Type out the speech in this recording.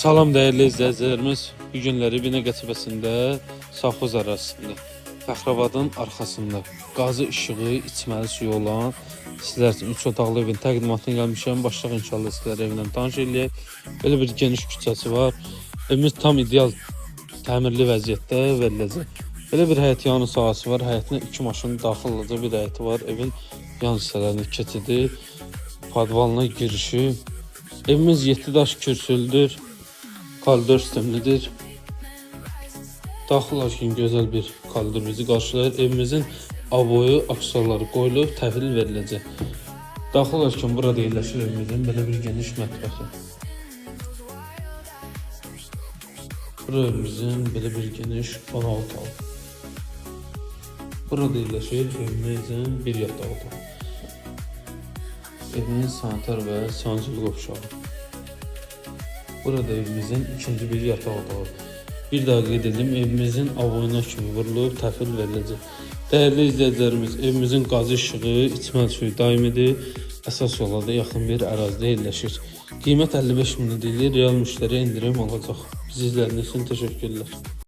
Salam değerli izləyicilərimiz. Bu günləri Binə qəsəbəsində Safxoz ərazisində Fəxrabadın arxasında qazı işığı, içməli suyu olan sizlər üçün 3 otaqlı evin təqdimatına gəlmişəm. Başlıq inşallah sizlərə evlə tanış eləyək. Belə bir geniş küçəsi var. Evimiz tam ideal təmirli vəziyyətdə veriləcək. Belə bir həyət yanı sahəsi var. Həyətinə 2 maşın daxil olacaq bir həyəti var. Evin yan hissələrini keçidi, podvalına girişi. Evimiz 7 daş kürsüldür. Koridor sistemlidir. Daxil açın gözəl bir koridor bizi qarşılayır. Evimizin aboyu, aksesuarları qoyulub, təhvil veriləcək. Daxil açın burada yerləşir evimizin belə bir geniş mətbəxi. Burada evimizin belə bir geniş qonaq otağı. Burada yerləşir evimizin bir yataq otağı. Evimiz sanitar və sancılı qovşağı. Burada evimizin ikinci bir yataq otağı. Bir daha qeyd edim, evimizin aboyuna kimi vurulub, təhvil veriləcək. Dəyərli izləyicilərimiz, evimizin qazı işığı, içməli suyu daimidir. Əsas yola da yaxın bir ərazidə yerləşir. Qiymət 55 min deyilir, real müştəriyə indirim olacaq. Bizi izlədiyiniz üçün təşəkkürlər.